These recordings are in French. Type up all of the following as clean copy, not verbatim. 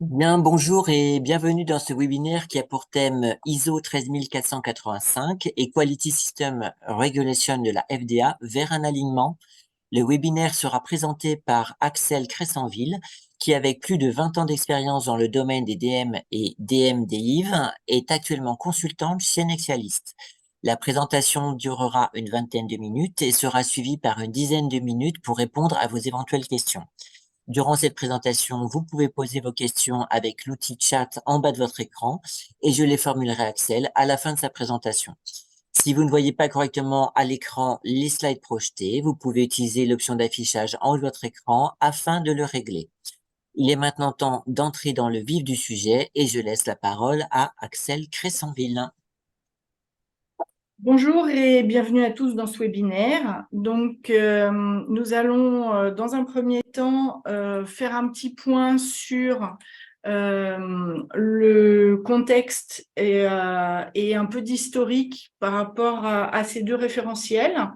Bien, bonjour et bienvenue dans ce webinaire qui a pour thème ISO 13485 et Quality System Regulation de la FDA vers un alignement. Le webinaire sera présenté par Axel Cressenville, qui avec plus de 20 ans d'expérience dans le domaine des DM et DMDIV est actuellement consultant chez Nexialist. La présentation durera une vingtaine de minutes et sera suivie par une dizaine de minutes pour répondre à vos éventuelles questions. Durant cette présentation, vous pouvez poser vos questions avec l'outil chat en bas de votre écran et je les formulerai à Axel à la fin de sa présentation. Si vous ne voyez pas correctement à l'écran les slides projetés, vous pouvez utiliser l'option d'affichage en haut de votre écran afin de le régler. Il est maintenant temps d'entrer dans le vif du sujet et je laisse la parole à Axel Cressenville. Bonjour et bienvenue à tous dans ce webinaire. Nous allons dans un premier temps faire un petit point sur le contexte et un peu d'historique par rapport à ces deux référentiels.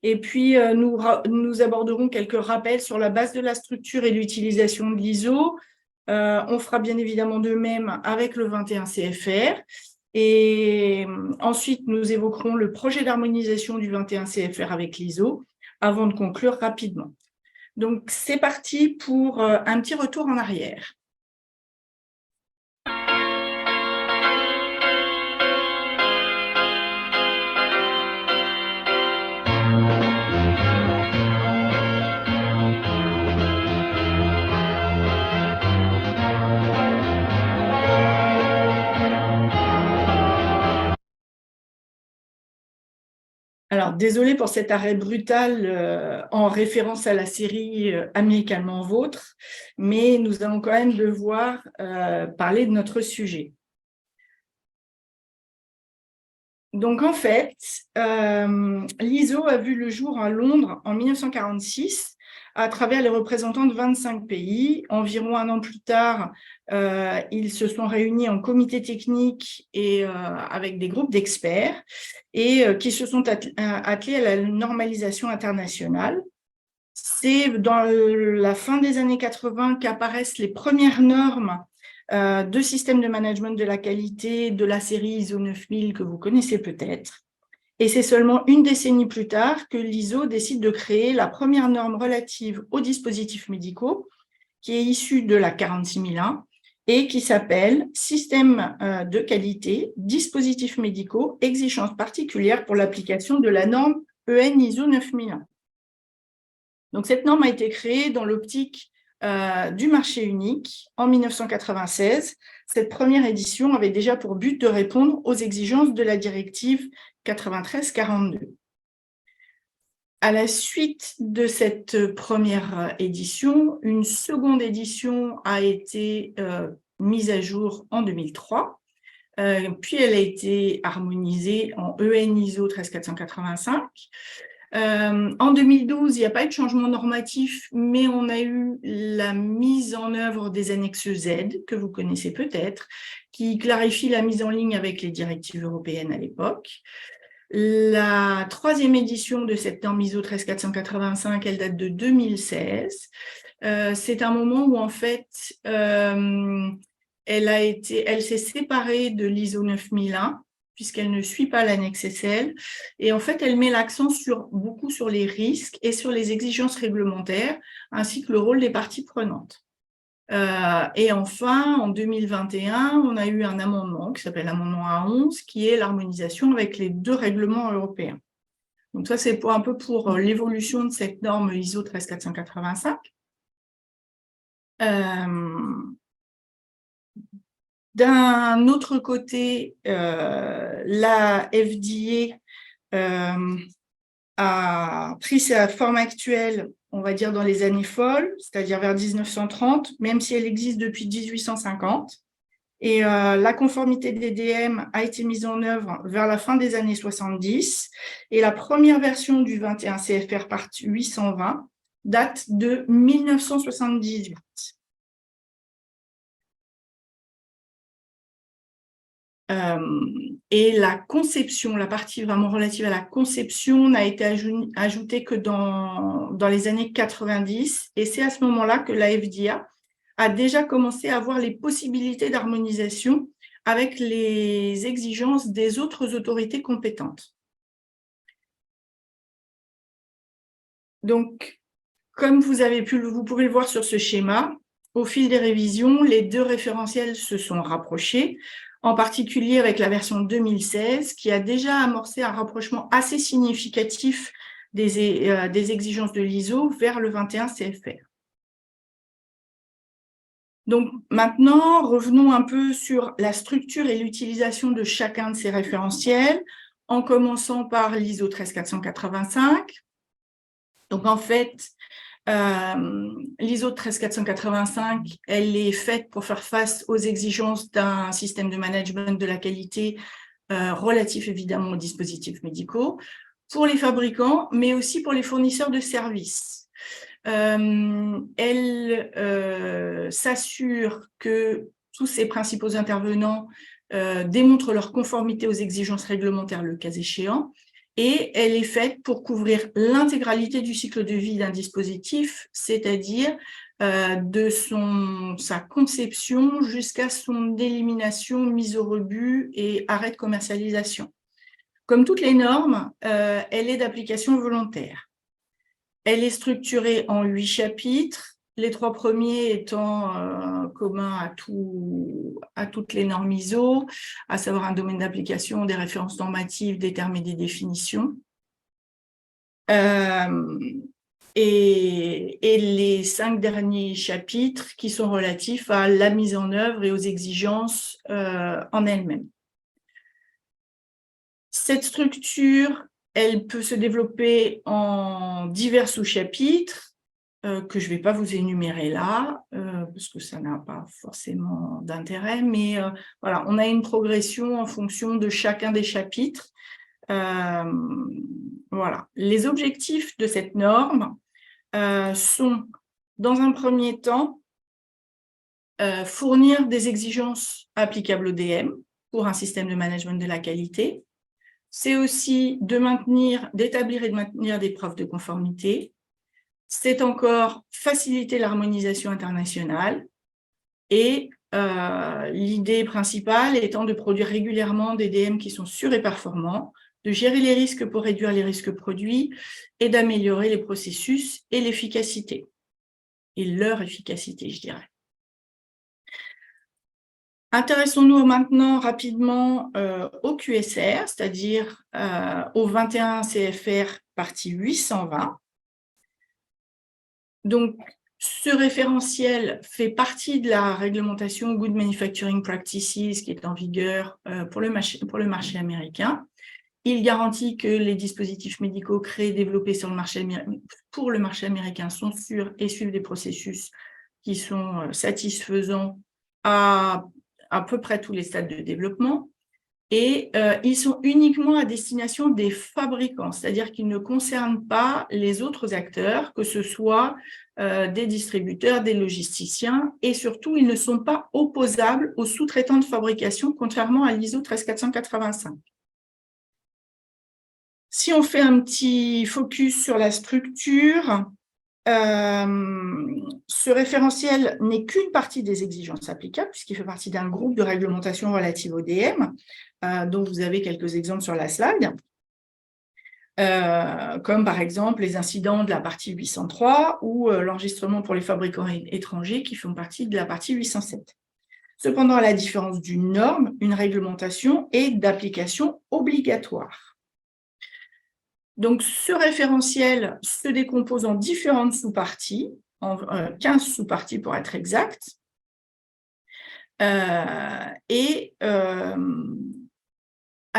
Et puis, nous aborderons quelques rappels sur la base de la structure et l'utilisation de l'ISO. On fera bien évidemment de même avec le 21 CFR. Et ensuite, nous évoquerons le projet d'harmonisation du 21 CFR avec l'ISO avant de conclure rapidement. Donc, c'est parti pour un petit retour en arrière. Alors, désolé pour cet arrêt brutal en référence à la série Amicalement Vôtre, mais nous allons quand même devoir parler de notre sujet. Donc, en fait, l'ISO a vu le jour à Londres en 1946 à travers les représentants de 25 pays. Environ un an plus tard, ils se sont réunis en comité technique et avec des groupes d'experts et qui se sont attelés à la normalisation internationale. C'est dans la fin des années 80 qu'apparaissent les premières normes de systèmes de management de la qualité de la série ISO 9000 que vous connaissez peut-être. Et c'est seulement une décennie plus tard que l'ISO décide de créer la première norme relative aux dispositifs médicaux, qui est issue de la 46001 et qui s'appelle Système de qualité, dispositifs médicaux, exigences particulières pour l'application de la norme EN ISO 9001. Donc, cette norme a été créée dans l'optique du marché unique en 1996. Cette première édition avait déjà pour but de répondre aux exigences de la directive 93/42. À la suite de cette première édition, une seconde édition a été mise à jour en 2003. Puis elle a été harmonisée en EN ISO 13485. En 2012, il n'y a pas eu de changement normatif, mais on a eu la mise en œuvre des annexes Z, que vous connaissez peut-être, qui clarifie la mise en ligne avec les directives européennes à l'époque. La troisième édition de cette norme ISO 13485, elle date de 2016. C'est un moment où, en fait, elle s'est séparée de l'ISO 9001, puisqu'elle ne suit pas l'annexe SL. Et en fait, elle met l'accent beaucoup sur les risques et sur les exigences réglementaires, ainsi que le rôle des parties prenantes. Et enfin, en 2021, on a eu un amendement qui s'appelle l'amendement A11, qui est l'harmonisation avec les deux règlements européens. Donc ça, c'est un peu pour l'évolution de cette norme ISO 13485. D'un autre côté, la FDA a pris sa forme actuelle, on va dire dans les années folles, c'est-à-dire vers 1930, même si elle existe depuis 1850. Et la conformité des DM a été mise en œuvre vers la fin des années 70. Et la première version du 21 CFR Part 820 date de 1978. Et la conception, la partie vraiment relative à la conception n'a été ajoutée que dans les années 90. Et c'est à ce moment-là que la FDA a déjà commencé à voir les possibilités d'harmonisation avec les exigences des autres autorités compétentes. Donc, comme vous pouvez le voir sur ce schéma, au fil des révisions, les deux référentiels se sont rapprochés, en particulier avec la version 2016, qui a déjà amorcé un rapprochement assez significatif des exigences de l'ISO vers le 21 CFR. Donc maintenant, revenons un peu sur la structure et l'utilisation de chacun de ces référentiels, en commençant par l'ISO 13485. Donc en fait, l'ISO 13485, elle est faite pour faire face aux exigences d'un système de management de la qualité relatif évidemment aux dispositifs médicaux, pour les fabricants, mais aussi pour les fournisseurs de services. Elle s'assure que tous ces principaux intervenants démontrent leur conformité aux exigences réglementaires le cas échéant, et elle est faite pour couvrir l'intégralité du cycle de vie d'un dispositif, c'est-à-dire de sa conception jusqu'à son élimination, mise au rebut et arrêt de commercialisation. Comme toutes les normes, elle est d'application volontaire. Elle est structurée en 8 chapitres, les 3 premiers étant communs à toutes les normes ISO, à savoir un domaine d'application, des références normatives, des termes et des définitions. Et les 5 derniers chapitres qui sont relatifs à la mise en œuvre et aux exigences en elles-mêmes. Cette structure, elle peut se développer en divers sous-chapitres que je ne vais pas vous énumérer là, parce que ça n'a pas forcément d'intérêt, mais voilà, on a une progression en fonction de chacun des chapitres. Voilà. Les objectifs de cette norme sont, dans un premier temps, fournir des exigences applicables au DM pour un système de management de la qualité. C'est aussi d'établir et de maintenir des preuves de conformité. C'est encore faciliter l'harmonisation internationale. Et l'idée principale étant de produire régulièrement des DM qui sont sûrs et performants, de gérer les risques pour réduire les risques produits et d'améliorer les processus et l'efficacité. Et leur efficacité, je dirais. Intéressons-nous maintenant rapidement au QSR, c'est-à-dire au 21 CFR partie 820. Donc, ce référentiel fait partie de la réglementation Good Manufacturing Practices qui est en vigueur pour le marché américain. Il garantit que les dispositifs médicaux créés et développés pour le marché américain sont sûrs et suivent des processus qui sont satisfaisants à peu près tous les stades de développement. Et ils sont uniquement à destination des fabricants, c'est-à-dire qu'ils ne concernent pas les autres acteurs, que ce soit des distributeurs, des logisticiens, et surtout, ils ne sont pas opposables aux sous-traitants de fabrication, contrairement à l'ISO 13485. Si on fait un petit focus sur la structure, ce référentiel n'est qu'une partie des exigences applicables, puisqu'il fait partie d'un groupe de réglementation relative au DM, dont vous avez quelques exemples sur la slide, comme par exemple les incidents de la partie 803 ou l'enregistrement pour les fabricants étrangers qui font partie de la partie 807. Cependant, à la différence d'une norme, une réglementation est d'application obligatoire. Donc, ce référentiel se décompose en différentes sous-parties, en 15 sous-parties pour être exact. Et à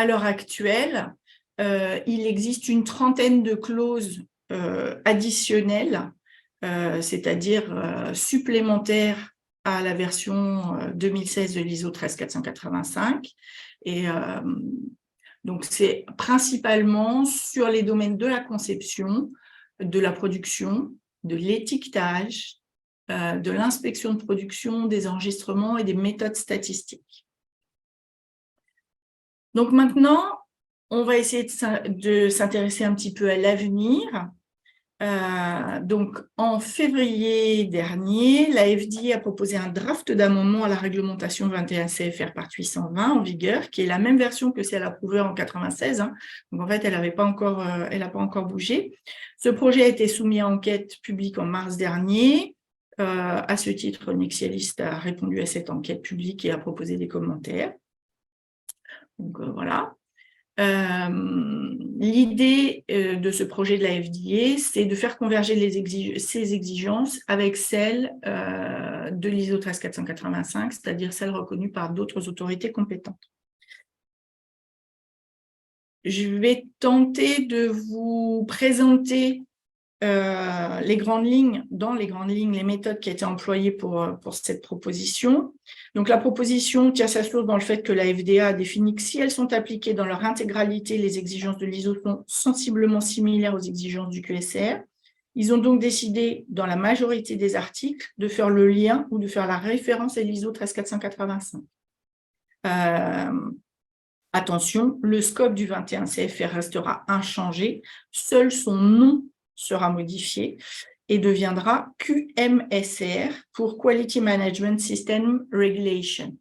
l'heure actuelle, il existe une trentaine de clauses additionnelles, c'est-à-dire supplémentaires à la version 2016 de l'ISO 13485. Et donc, c'est principalement sur les domaines de la conception, de la production, de l'étiquetage, de l'inspection de production, des enregistrements et des méthodes statistiques. Donc maintenant, on va essayer de s'intéresser un petit peu à l'avenir. Donc, en février dernier, la FDA a proposé un draft d'amendement à la réglementation 21 CFR Part 820 en vigueur, qui est la même version que celle approuvée en 96. Hein. Donc, en fait, elle n'a pas encore bougé. Ce projet a été soumis à enquête publique en mars dernier. À ce titre, Nexialist a répondu à cette enquête publique et a proposé des commentaires. Donc, voilà. L'idée de ce projet de la FDA, c'est de faire converger ces exigences avec celles de l'ISO 13485, c'est-à-dire celles reconnues par d'autres autorités compétentes. Je vais tenter de vous présenter dans les grandes lignes, les méthodes qui étaient employées pour cette proposition. Donc, la proposition tient sa source dans le fait que la FDA a défini que si elles sont appliquées dans leur intégralité, les exigences de l'ISO sont sensiblement similaires aux exigences du QSR. Ils ont donc décidé, dans la majorité des articles, de faire le lien ou de faire la référence à l'ISO 13485. Attention, le scope du 21 CFR restera inchangé, seul son nom sera modifié et deviendra QMSR pour Quality Management System Regulation.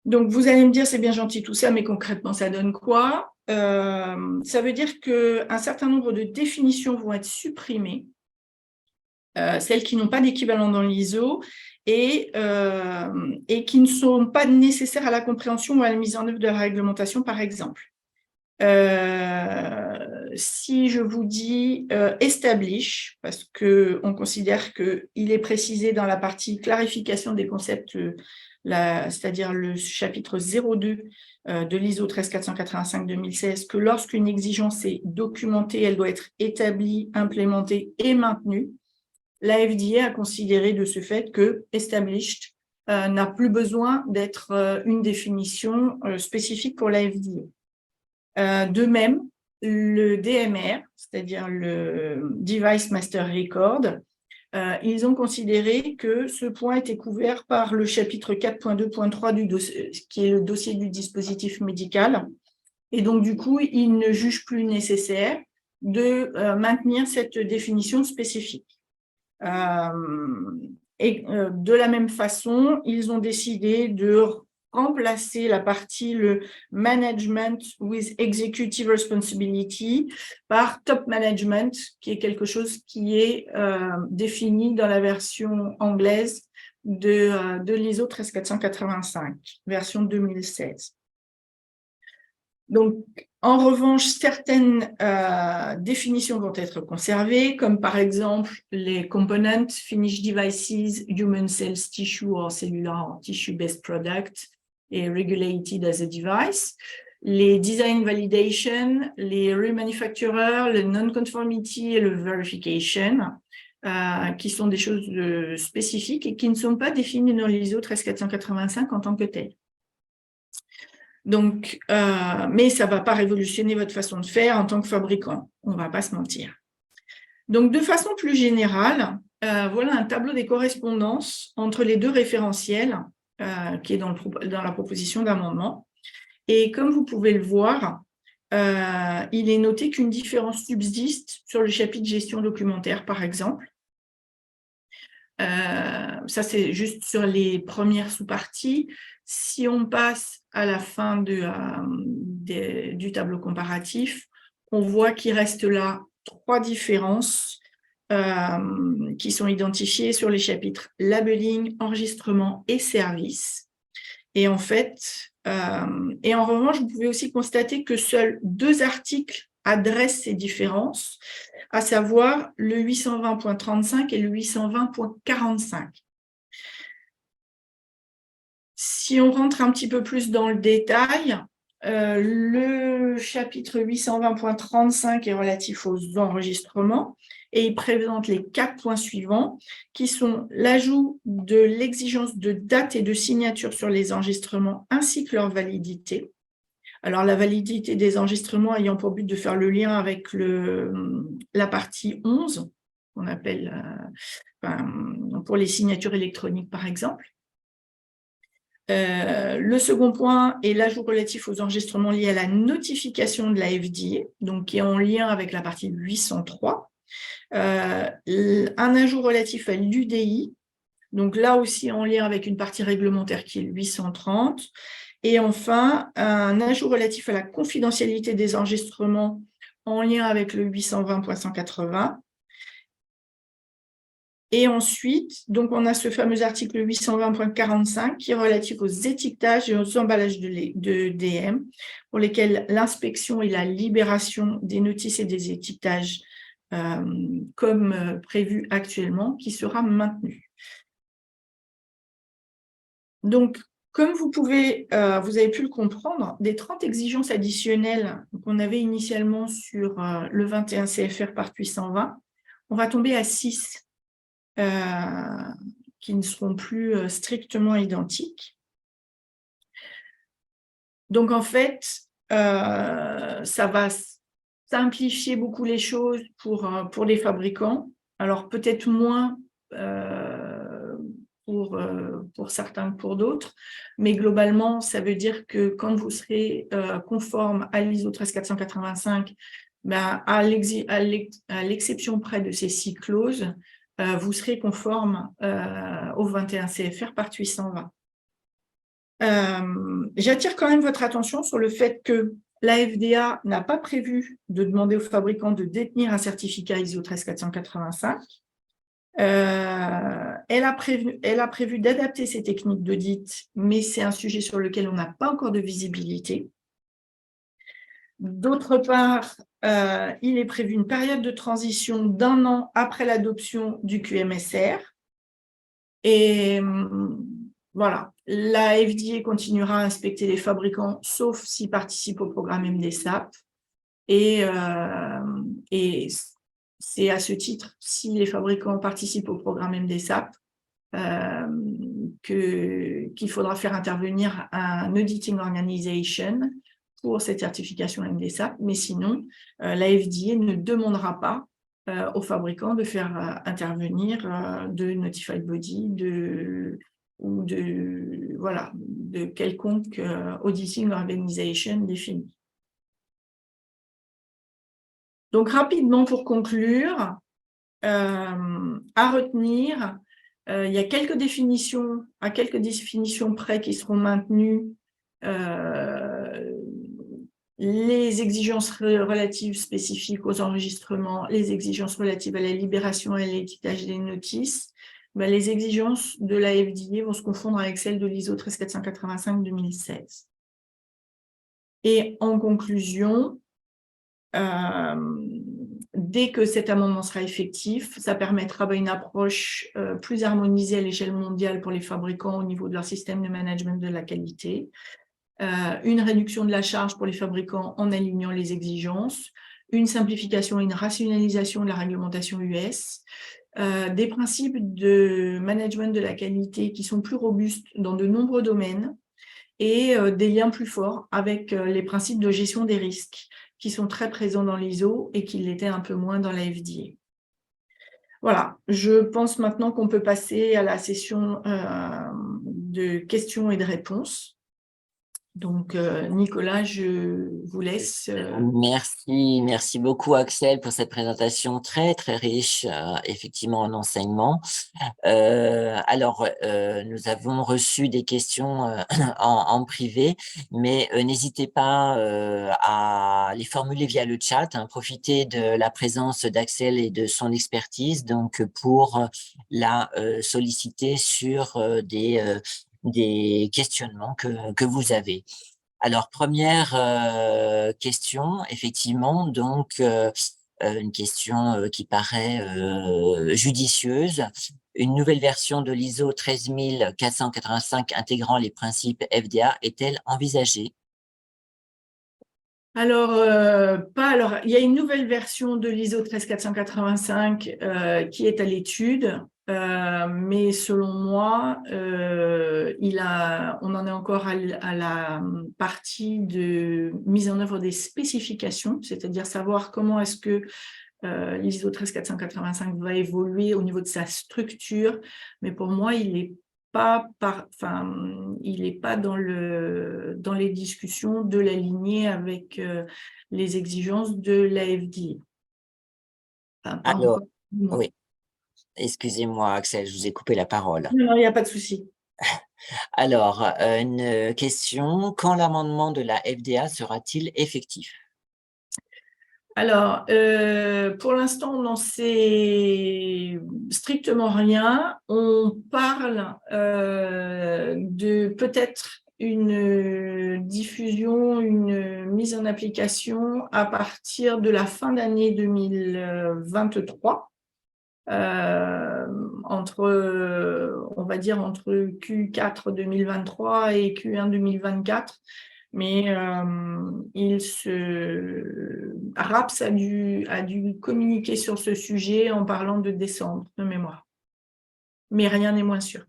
Donc, vous allez me dire, c'est bien gentil tout ça, mais concrètement, ça donne quoi? Ça veut dire qu'un certain nombre de définitions vont être supprimées, celles qui n'ont pas d'équivalent dans l'ISO et qui ne sont pas nécessaires à la compréhension ou à la mise en œuvre de la réglementation, par exemple. Si je vous dis establish, parce qu'on considère qu'il est précisé dans la partie clarification des concepts, c'est-à-dire le chapitre 02 de l'ISO 13485-2016, que lorsqu'une exigence est documentée, elle doit être établie, implémentée et maintenue. La FDA a considéré de ce fait que established n'a plus besoin d'être une définition spécifique pour la FDA. De même, le DMR, c'est-à-dire le Device Master Record, ils ont considéré que ce point était couvert par le chapitre 4.2.3 du dossier, qui est le dossier du dispositif médical. Et donc, du coup, ils ne jugent plus nécessaire de maintenir cette définition spécifique. De la même façon, ils ont décidé de remplacer la partie le management with executive responsibility par top management, qui est quelque chose qui est défini dans la version anglaise de l'ISO 13485, version 2016. Donc, en revanche, certaines définitions vont être conservées, comme par exemple les components, finished devices, human cells tissue or cellular tissue-based product et regulated as a device, les design validation, les remanufacturer, le non-conformity et le verification, qui sont des choses spécifiques et qui ne sont pas définies dans l'ISO 13485 en tant que telles. Donc, mais ça ne va pas révolutionner votre façon de faire en tant que fabricant, on ne va pas se mentir. Donc, de façon plus générale, voilà un tableau des correspondances entre les deux référentiels qui est dans la proposition d'amendement. Et comme vous pouvez le voir, il est noté qu'une différence subsiste sur le chapitre gestion documentaire, par exemple. Ça, c'est juste sur les premières sous-parties. Si on passe à la fin du tableau comparatif, on voit qu'il reste là 3 différences qui sont identifiées sur les chapitres labeling, enregistrement et service. Et en fait, et en revanche, vous pouvez aussi constater que seuls 2 articles adressent ces différences, à savoir le 820.35 et le 820.45. Si on rentre un petit peu plus dans le détail, le chapitre 820.35 est relatif aux enregistrements et il présente les 4 points suivants qui sont l'ajout de l'exigence de date et de signature sur les enregistrements ainsi que leur validité. Alors, la validité des enregistrements ayant pour but de faire le lien avec la partie 11, qu'on appelle pour les signatures électroniques, par exemple. Le second point est l'ajout relatif aux enregistrements liés à la notification de la FDA, donc qui est en lien avec la partie 803. Un ajout relatif à l'UDI, donc là aussi en lien avec une partie réglementaire qui est le 830. Et enfin, un ajout relatif à la confidentialité des enregistrements en lien avec le 820.180. Et ensuite, donc on a ce fameux article 820.45 qui est relatif aux étiquetages et aux emballages de DM, pour lesquels l'inspection et la libération des notices et des étiquetages comme prévu actuellement, qui sera maintenue. Donc, comme vous avez pu le comprendre, des 30 exigences additionnelles qu'on avait initialement sur le 21 CFR par 820, on va tomber à 6 qui ne seront plus strictement identiques. Donc, en fait, ça va simplifier beaucoup les choses pour les fabricants. Alors, peut-être moins pour certains que pour d'autres, mais globalement, ça veut dire que quand vous serez conforme à l'ISO 13485, ben, à l'exception près de ces 6 clauses, vous serez conforme au 21 CFR par 820. J'attire quand même votre attention sur le fait que la FDA n'a pas prévu de demander aux fabricants de détenir un certificat ISO 13485. Elle a prévu d'adapter ses techniques d'audit, mais c'est un sujet sur lequel on n'a pas encore de visibilité. D'autre part, il est prévu une période de transition d'1 an après l'adoption du QMSR. Et voilà, la FDA continuera à inspecter les fabricants, sauf s'ils participent au programme MDSAP. Et c'est à ce titre, si les fabricants participent au programme MDSAP, qu'il faudra faire intervenir un auditing organization pour cette certification MDSAP, mais sinon, la FDA ne demandera pas aux fabricants de faire intervenir de notified body ou de quelconque auditing organization définie. Donc, rapidement pour conclure, à retenir, il y a quelques définitions, à quelques définitions près qui seront maintenues. Les exigences relatives spécifiques aux enregistrements, les exigences relatives à la libération et à l'étiquetage des notices, ben, les exigences de la FDA vont se confondre avec celles de l'ISO 13485-2016. Et en conclusion, dès que cet amendement sera effectif, ça permettra une approche plus harmonisée à l'échelle mondiale pour les fabricants au niveau de leur système de management de la qualité, une réduction de la charge pour les fabricants en alignant les exigences, une simplification et une rationalisation de la réglementation US, des principes de management de la qualité qui sont plus robustes dans de nombreux domaines et des liens plus forts avec les principes de gestion des risques qui sont très présents dans l'ISO et qui l'étaient un peu moins dans la FDA. Voilà, je pense maintenant qu'on peut passer à la session de questions et de réponses. Donc, Nicolas, je vous laisse. Merci beaucoup Axel pour cette présentation très très riche, effectivement en enseignement. Nous avons reçu des questions en privé, mais n'hésitez pas à les formuler via le chat. Profitez de la présence d'Axel et de son expertise, donc pour la solliciter sur des questionnements que vous avez. Alors, première question, effectivement, donc une question qui paraît judicieuse. Une nouvelle version de l'ISO 13485 intégrant les principes FDA est-elle envisagée? Alors, il y a une nouvelle version de l'ISO 13485 qui est à l'étude, mais selon moi, on en est encore à la partie de mise en œuvre des spécifications, c'est-à-dire savoir comment est-ce que l'ISO 13485 va évoluer au niveau de sa structure, mais pour moi, il il n'est pas dans dans les discussions de l'aligner avec les exigences de l'AFD. Enfin, pas Alors, encore. Non, oui, excusez-moi, Axel, je vous ai coupé la parole. non, il n'y a pas de souci. Alors, une question, quand l'amendement de la FDA sera-t-il effectif? Alors, pour l'instant, on n'en sait strictement rien. On parle de peut-être une diffusion, une mise en application à partir de la fin d'année 2023. On va dire entre Q4 2023 et Q1 2024. Mais RAPS a dû communiquer sur ce sujet en parlant de décembre, de mémoire. Mais rien n'est moins sûr.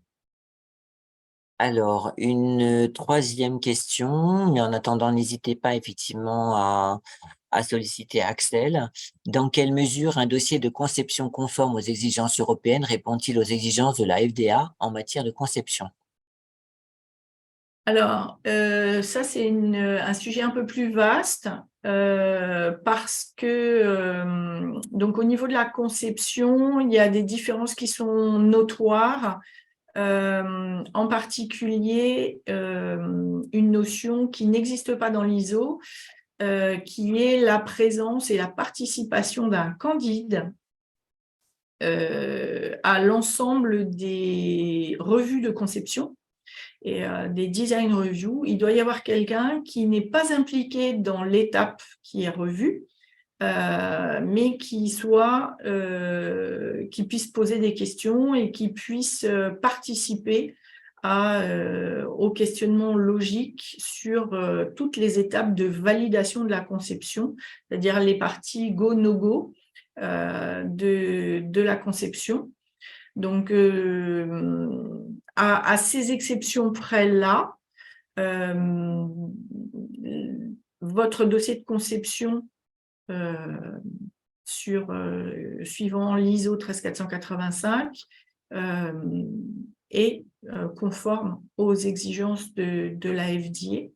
Alors, une troisième question, mais en attendant, n'hésitez pas effectivement à solliciter Axel. Dans quelle mesure un dossier de conception conforme aux exigences européennes répond-il aux exigences de la FDA en matière de conception? Alors, ça, c'est un sujet un peu plus vaste parce que, donc, au niveau de la conception, il y a des différences qui sont notoires. En particulier, une notion qui n'existe pas dans l'ISO, qui est la présence et la participation d'un candide à l'ensemble des revues de conception et des design reviews. Il doit y avoir quelqu'un qui n'est pas impliqué dans l'étape qui est revue, mais qui puisse poser des questions et qui puisse participer au questionnement logique sur toutes les étapes de validation de la conception, c'est-à-dire les parties go, no go de la conception. Donc, à ces exceptions près-là, votre dossier de conception suivant l'ISO 13485 est conforme aux exigences de la FDA.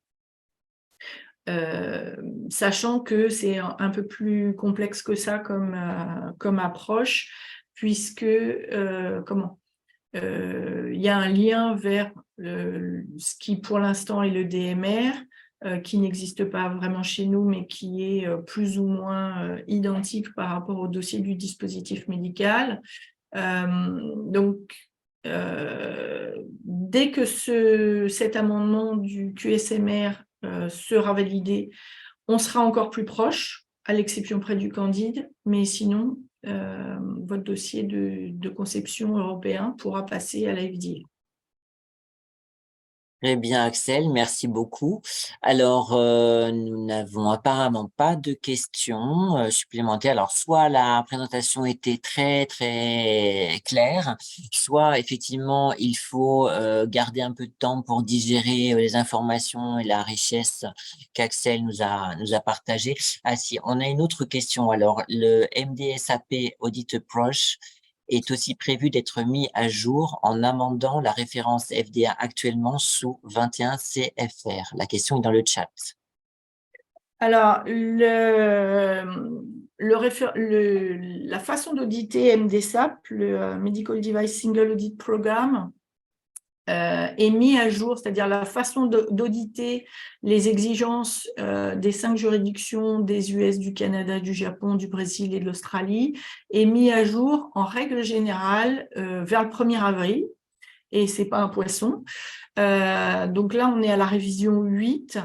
Sachant que c'est un peu plus complexe que ça comme approche, puisque il y a un lien vers ce qui pour l'instant est le DMR, qui n'existe pas vraiment chez nous, mais qui est plus ou moins identique par rapport au dossier du dispositif médical. Donc, dès que cet amendement du QSMR sera validé, on sera encore plus proche, à l'exception près du Candide, mais sinon, votre dossier de conception européen pourra passer à la FDA. Très bien, Axel, merci beaucoup. Alors, nous n'avons apparemment pas de questions supplémentaires. Alors, soit la présentation était très, très claire, soit effectivement, il faut garder un peu de temps pour digérer les informations et la richesse qu'Axel nous a partagées. Ah si, on a une autre question. Alors, le MDSAP Audit Approach est aussi prévu d'être mis à jour en amendant la référence FDA actuellement sous 21 CFR. La question est dans le chat. Alors, la façon d'auditer MDSAP, le Medical Device Single Audit Program, est mis à jour, c'est-à-dire la façon d'auditer les exigences des 5 juridictions des US, du Canada, du Japon, du Brésil et de l'Australie, est mis à jour en règle générale vers le 1er avril, et ce n'est pas un poisson. Donc là, on est à la révision 8.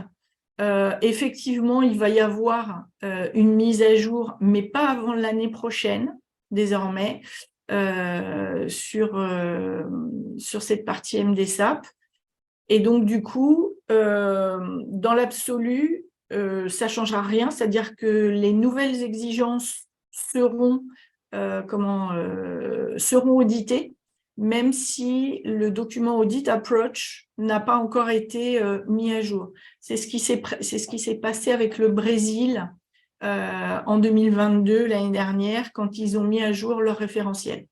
Effectivement, il va y avoir une mise à jour, mais pas avant l'année prochaine, désormais, sur cette partie MDSAP. Et donc, du coup, dans l'absolu, ça ne changera rien, c'est-à-dire que les nouvelles exigences seront auditées, même si le document Audit Approach n'a pas encore été mis à jour. C'est ce qui s'est passé avec le Brésil en 2022, l'année dernière, quand ils ont mis à jour leur référentiel.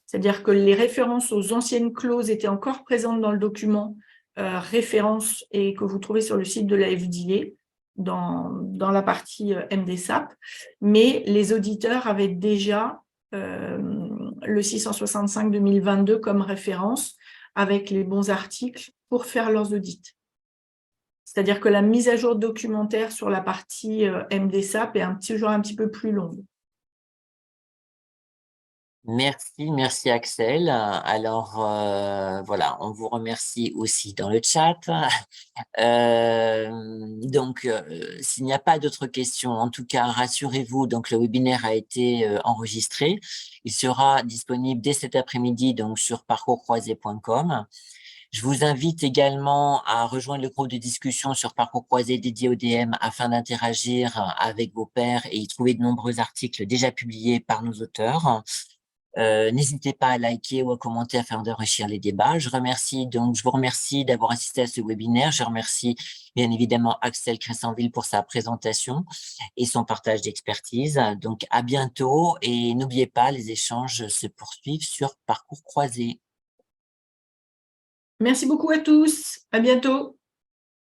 C'est-à-dire que les références aux anciennes clauses étaient encore présentes dans le document référence et que vous trouvez sur le site de la FDA dans la partie MDSAP, mais les auditeurs avaient déjà le 665-2022 comme référence avec les bons articles pour faire leurs audits. C'est-à-dire que la mise à jour documentaire sur la partie MDSAP est toujours un petit peu plus longue. Merci Axel. Alors voilà, on vous remercie aussi dans le chat. S'il n'y a pas d'autres questions, en tout cas, rassurez-vous, donc le webinaire a été enregistré. Il sera disponible dès cet après-midi donc sur parcourscroisé.com. Je vous invite également à rejoindre le groupe de discussion sur Parcours Croisé dédié au DM afin d'interagir avec vos pairs et y trouver de nombreux articles déjà publiés par nos auteurs. N'hésitez pas à liker ou à commenter afin d'enrichir les débats. Je vous remercie d'avoir assisté à ce webinaire. Je remercie bien évidemment Axel Cressenville pour sa présentation et son partage d'expertise. Donc à bientôt et n'oubliez pas, les échanges se poursuivent sur Parcours Croisé. Merci beaucoup à tous. À bientôt.